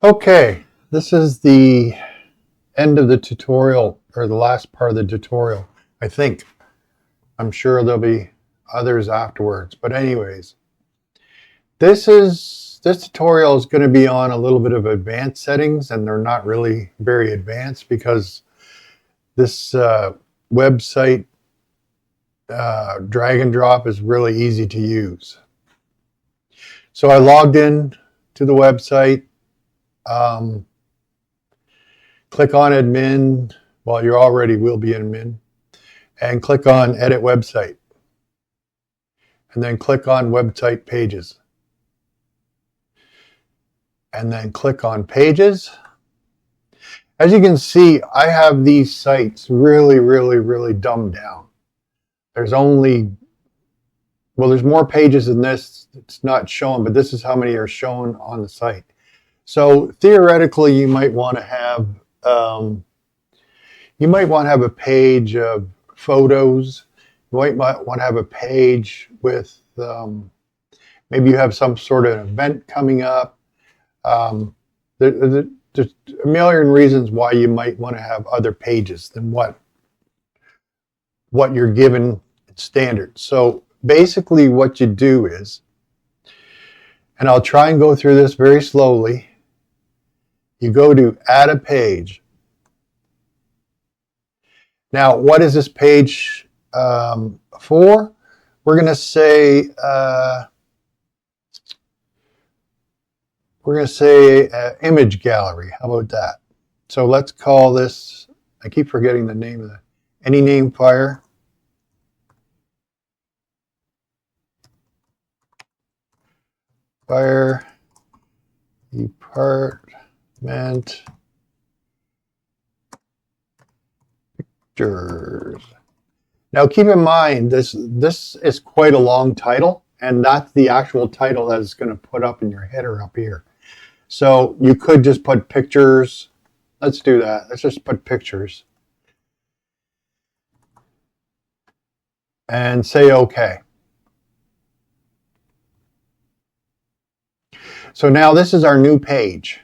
Okay, this is the end of the tutorial, or the last part of the tutorial, I think. I'm sure there'll be others afterwards, but anyways, this tutorial is going to be on a little bit of advanced settings, and they're not really very advanced because this website drag and drop is really easy to use. So I logged in to the website. Click on admin. Well, you already will be admin. And click on edit website. And then click on website pages. And then click on pages. As you can see, I have these sites really dumbed down. There's only, well, there's more pages than this. It's not shown, but this is how many are shown on the site. So theoretically, you might want to have a page of photos. You might want to have a page with maybe you have some sort of event coming up. There's a million reasons why you might want to have other pages than what you're given standard. So basically what you do is, and I'll try and go through this very slowly, you go to add a page. Now, what is this page for? We're going to say image gallery. How about that? So let's call this, I keep forgetting the name of that, any name fire. Fire department pictures. Now keep in mind, this is quite a long title, and that's the actual title that it's going to put up in your header up here. So you could just put pictures. Let's do that. Let's just put pictures. And say OK. So now this is our new page.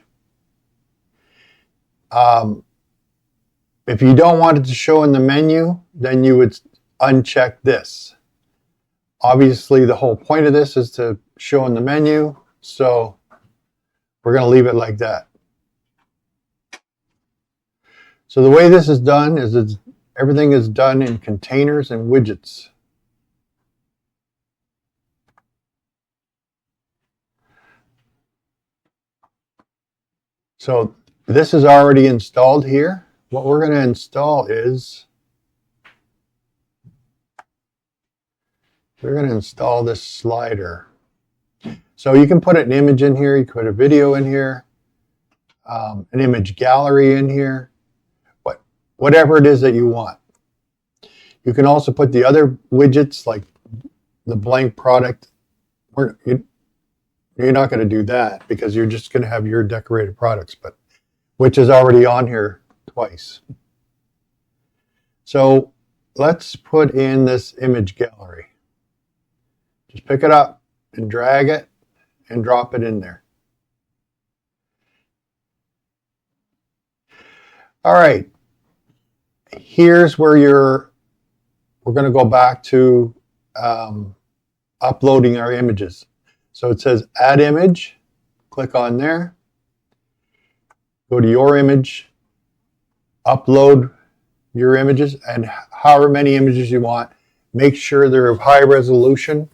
If you don't want it to show in the menu, then you would uncheck this. Obviously, the whole point of this is to show in the menu, so we're going to leave it like that. So the way this is done is everything is done in containers and widgets. So this is already installed here. What we're going to install is, we're going to install this slider. So you can put an image in here, you can put a video in here, an image gallery in here, whatever it is that you want. You can also put the other widgets like the blank product. You're not going to do that because you're just going to have your decorated products, but which is already on here twice. So let's put in this image gallery. Just pick it up and drag it and drop it in there. All right. Here's where we're going to go back to uploading our images. So it says add image. Click on there. Go to your image. Upload your images, and however many images you want. Make sure they're of high resolution,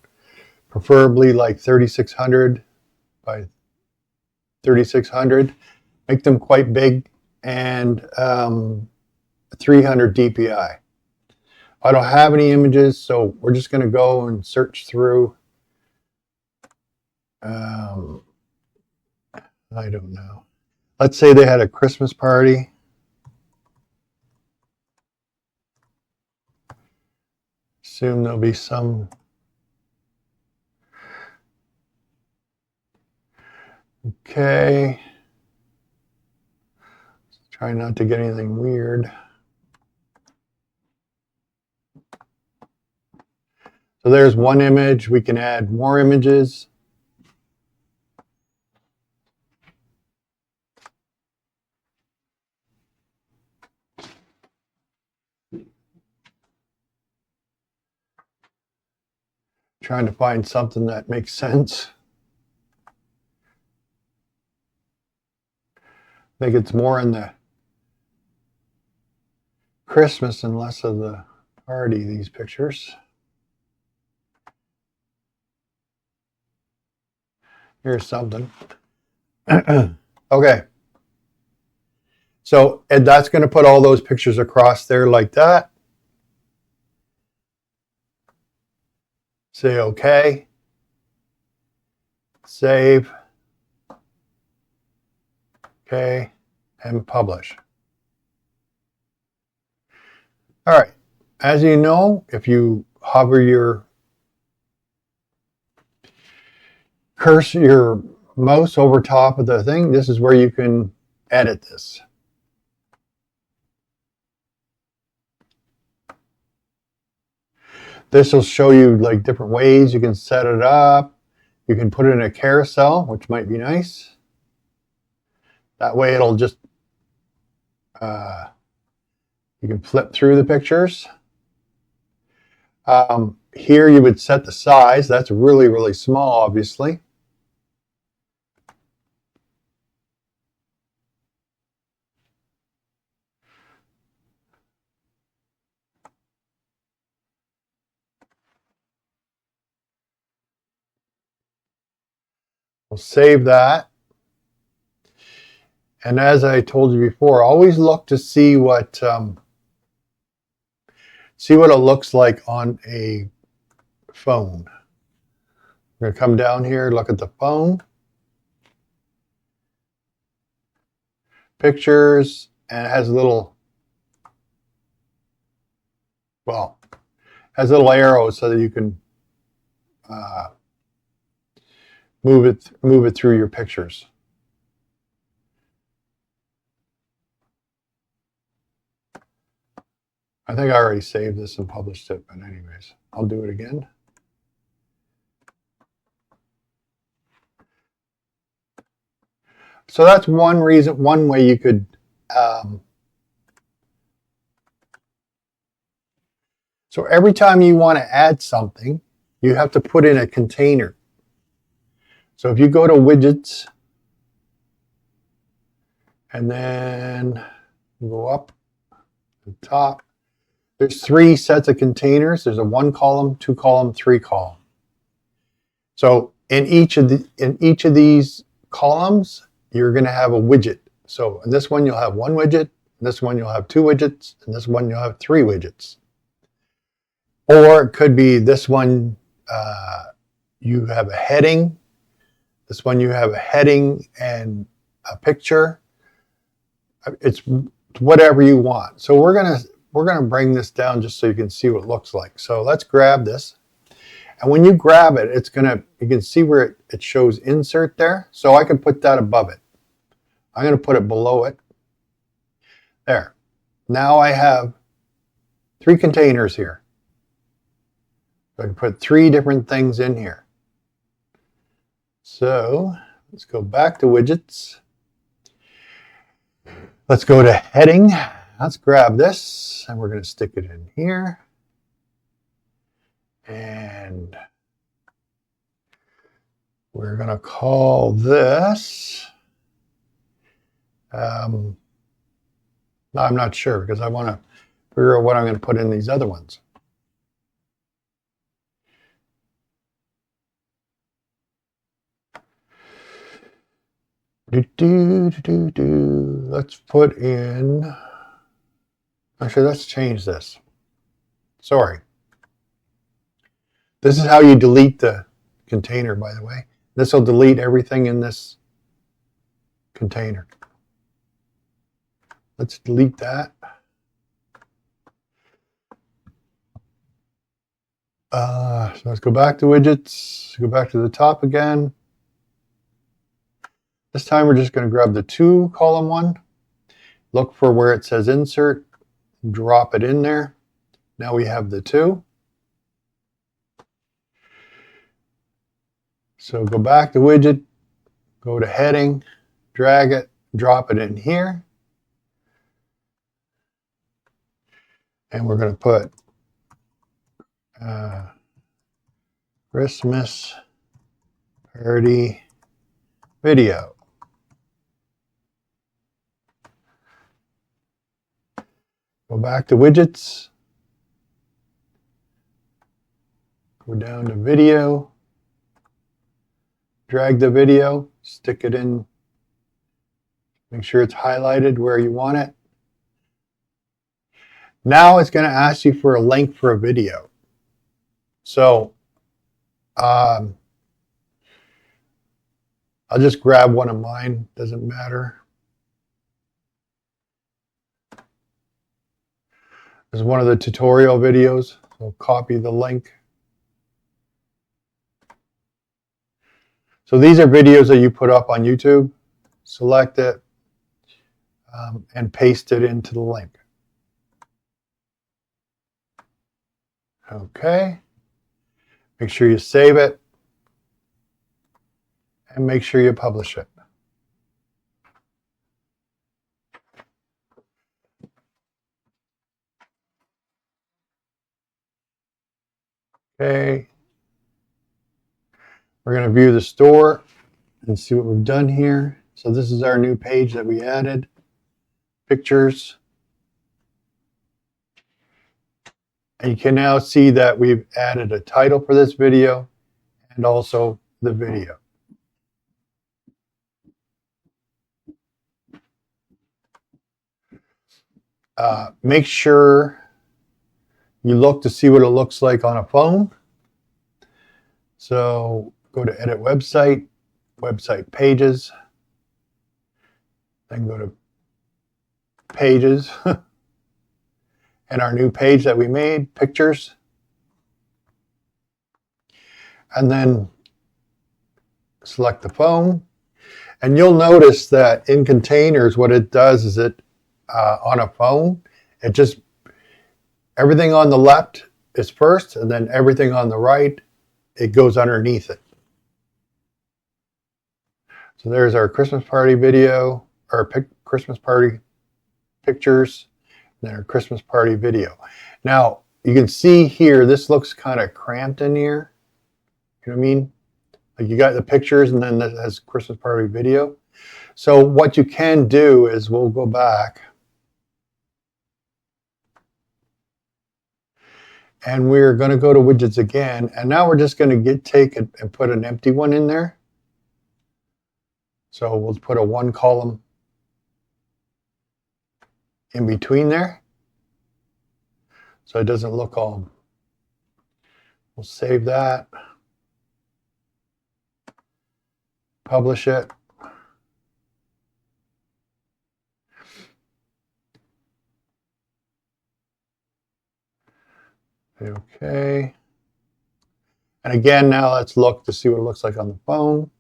preferably like 3600 by 3600. Make them quite big, and 300 dpi. I don't have any images, so we're just going to go and search through. I don't know. Let's say they had a Christmas party. Assume there'll be some. Okay. Try not to get anything weird. So there's one image. We can add more images. trying to find something that makes sense. I think it's more in the Christmas and less of the party, these pictures. Here's something. Okay. So, and that's going to put all those pictures across there like that. Say OK. Save. OK. And publish. All right. As you know, if you hover your cursor, your mouse over top of the thing, this is where you can edit this. This will show you like different ways you can set it up. You can put it in a carousel, which might be nice. That way it'll just, you can flip through the pictures. Here you would set the size. That's really, really small, obviously. We'll save that. And as I told you before, always look to see what it looks like on a phone. We're going to come down here, look at the phone. Pictures, and it has a little, well, has little arrows so that you can move it through your pictures. I think I already saved this and published it, but anyways, I'll do it again. So that's one way you could so every time you want to add something, you have to put in a container. So if you go to widgets and then go up to the top, there's 3 sets of containers. There's a 1 column, 2 column, 3 column. So in each of these columns, you're going to have a widget. So in this one, you'll have 1 widget. In this one, you'll have 2 widgets. In this one, you'll have 3 widgets. Or it could be this one, you have a heading. This one, you have a heading and a picture. It's whatever you want. So we're gonna bring this down just so you can see what it looks like. So let's grab this. And when you grab it, you can see where it shows insert there. So I can put that above it. I'm going to put it below it. There. Now I have 3 containers here. So I can put 3 different things in here. So let's go back to widgets. Let's go to heading. Let's grab this and we're going to stick it in here. And we're going to call this, I'm not sure because I want to figure out what I'm going to put in these other ones. Let's put in, actually, let's change this. Sorry. This is how you delete the container, by the way. This will delete everything in this container. Let's delete that. So let's go back to widgets, go back to the top again. This time we're just going to grab the 2 column one, look for where it says insert, drop it in there. Now we have the 2. So go back to widget, go to heading, drag it, drop it in here. And we're going to put, we're Christmas party video. Go back to widgets. Go down to video. Drag the video, stick it in. Make sure it's highlighted where you want it. Now it's going to ask you for a link for a video. So I'll just grab one of mine, doesn't matter. This is one of the tutorial videos, so copy the link. So these are videos that you put up on YouTube. Select it and paste it into the link. Okay. Make sure you save it and make sure you publish it. Okay. We're going to view the store and see what we've done here. So this is our new page that we added. Pictures. And you can now see that we've added a title for this video and also the video. Make sure you look to see what it looks like on a phone. So go to Edit Website, Website Pages, then go to Pages, and our new page that we made, Pictures. And then select the phone. And you'll notice that in containers, what it does is it, on a phone, it just, everything on the left is first, and then everything on the right, it goes underneath it. So there's our Christmas party video, our Christmas party pictures, and then our Christmas party video. Now, you can see here, this looks kind of cramped in here. You know what I mean? Like you got the pictures and then that has Christmas party video. So what you can do is we'll go back. And we're going to go to widgets again. And now we're just going to take it and put an empty one in there. So we'll put a one column in between there. So it doesn't look all. We'll save that. Publish it. Okay. And again, now let's look to see what it looks like on the phone.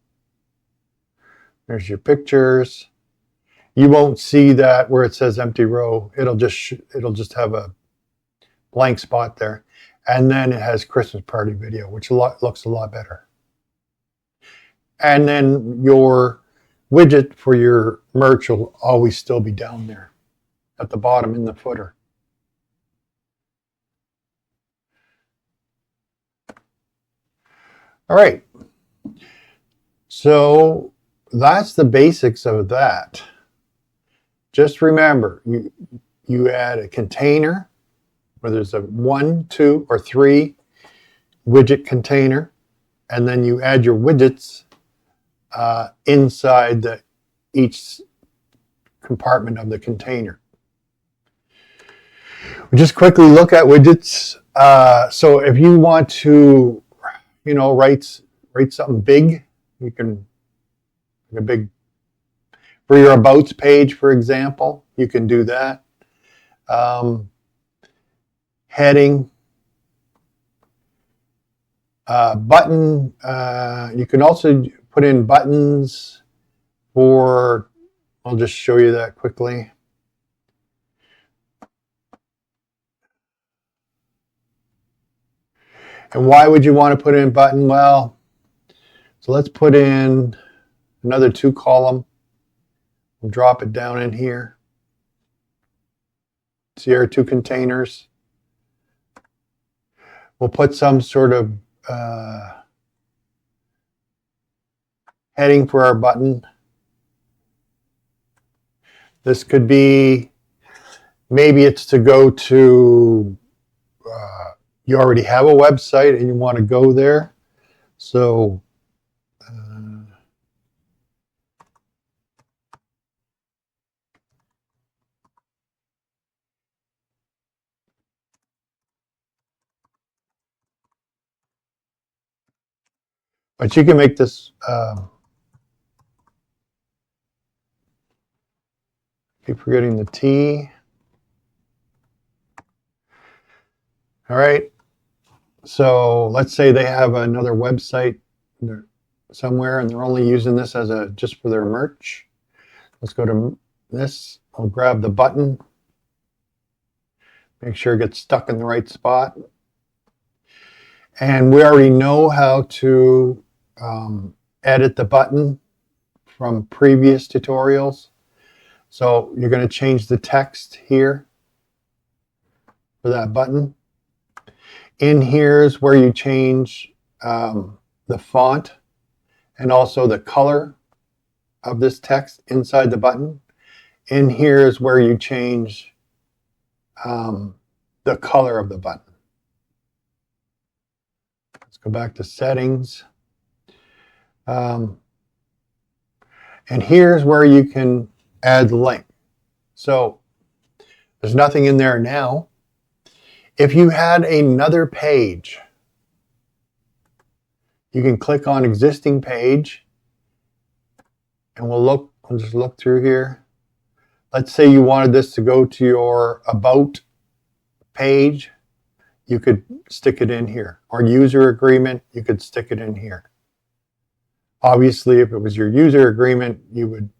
There's your pictures. You won't see that where it says empty row. It'll just have a blank spot there. And then it has Christmas party video, which looks a lot better. And then your widget for your merch will always still be down there at the bottom in the footer. All right. So that's the basics of that. Just remember, you add a container, whether there's a 1, 2, or 3 widget container, and then you add your widgets inside each compartment of the container. We just quickly look at widgets. So if you want to, write something big, you can, like a big, for your Abouts page, for example, you can do that. Heading, button, you can also put in buttons for, I'll just show you that quickly. And why would you want to put in button? Well, so let's put in another 2 column. We'll drop it down in here. See our 2 containers. We'll put some sort of heading for our button. This could be, maybe it's to go to, you already have a website and you want to go there. So but you can make this, keep forgetting the T. All right. So let's say they have another website somewhere and they're only using this as a just for their merch. Let's go to this. I'll grab the button. Make sure it gets stuck in the right spot. And we already know how to edit the button from previous tutorials. So you're going to change the text here for that button. In here is where you change the font and also the color of this text inside the button. In here is where you change the color of the button. Let's go back to settings. And here's where you can add the link. So there's nothing in there now. If you had another page, you can click on existing page and we'll just look through here. Let's say you wanted this to go to your about page, you could stick it in here. Or user agreement, you could stick it in here. Obviously, if it was your user agreement, you would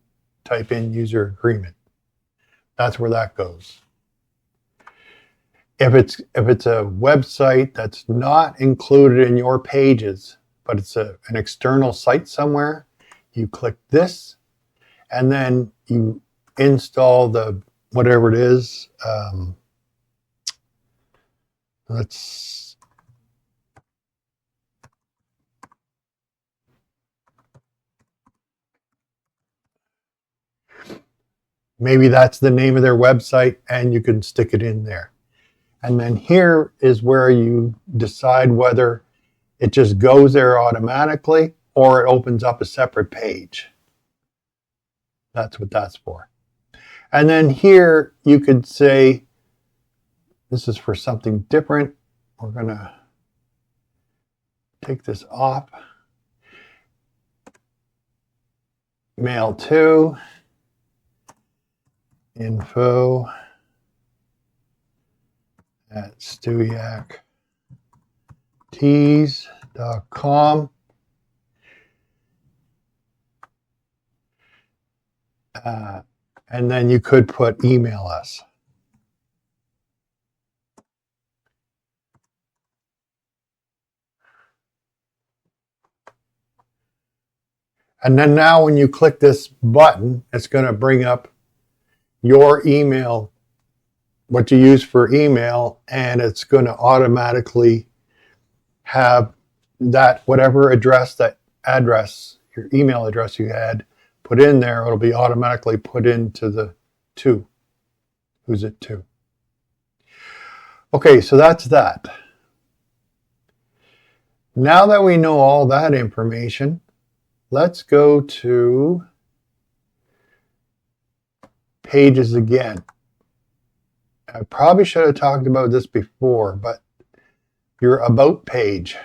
type in user agreement. That's where that goes. If it's a website that's not included in your pages, but it's an external site somewhere, you click this, and then you install the whatever it is. Maybe that's the name of their website, and you can stick it in there. And then here is where you decide whether it just goes there automatically or it opens up a separate page. That's what that's for. And then here you could say, this is for something different. We're going to take this off. Mail to info at stewieaktees.com. And then you could put email us. And then now when you click this button, it's going to bring up your email, what you use for email, and it's going to automatically have that whatever address, your email address you had put in there, it'll be automatically put into the to. Who's it to? Okay, so that's that. Now that we know all that information, let's go to pages again. I probably should have talked about this before, but your about page.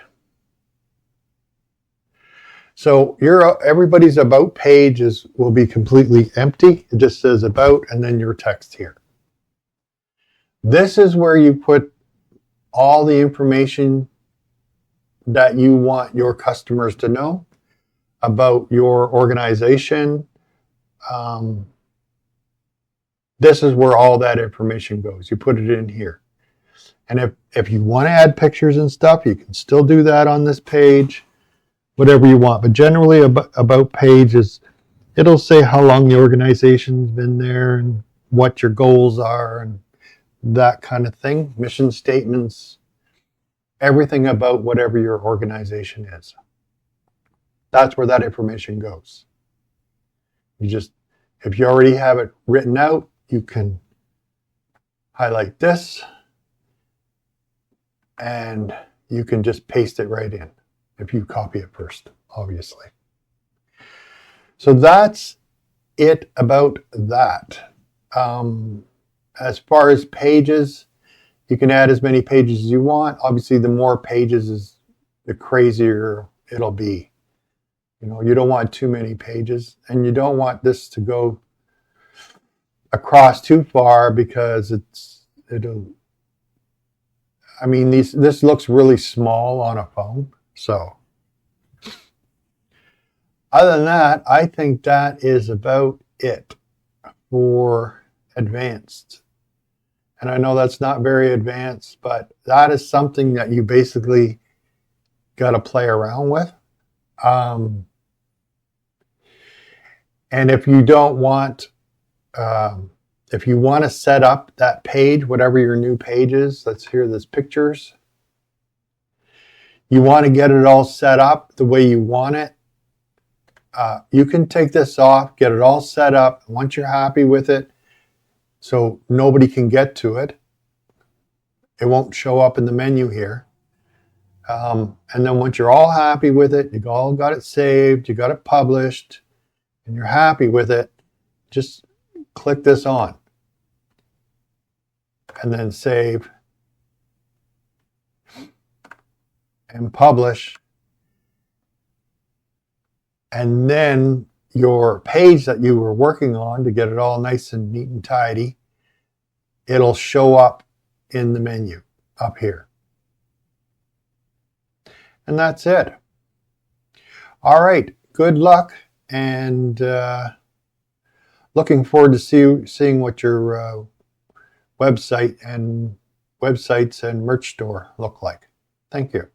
So everybody's about page will be completely empty. It just says about and then your text here. This is where you put all the information that you want your customers to know about your organization. This is where all that information goes. You put it in here. And if you want to add pictures and stuff, you can still do that on this page, whatever you want. But generally, about page it'll say how long the organization's been there and what your goals are and that kind of thing. Mission statements, everything about whatever your organization is. that's where that information goes. You just, if you already have it written out, you can highlight this and you can just paste it right in if you copy it first, obviously. So that's it about that. As far as pages, you can add as many pages as you want. Obviously, the more pages is the crazier it'll be. You know, you don't want too many pages, and you don't want this to go across too far because it'll. I mean, this looks really small on a phone. So, other than that, I think that is about it for advanced. And I know that's not very advanced, but that is something that you basically got to play around with. And if you don't want, if you want to set up that page, whatever your new page is, let's hear this pictures. You want to get it all set up the way you want it. You can take this off, get it all set up. Once you're happy with it, so nobody can get to it, it won't show up in the menu here. And then once you're all happy with it, you all got it saved, you got it published, and you're happy with it, just click this on. And then save and publish. And then your page that you were working on to get it all nice and neat and tidy, it'll show up in the menu up here. And that's it. All right, good luck, and looking forward to seeing what your websites and merch store look like. Thank you.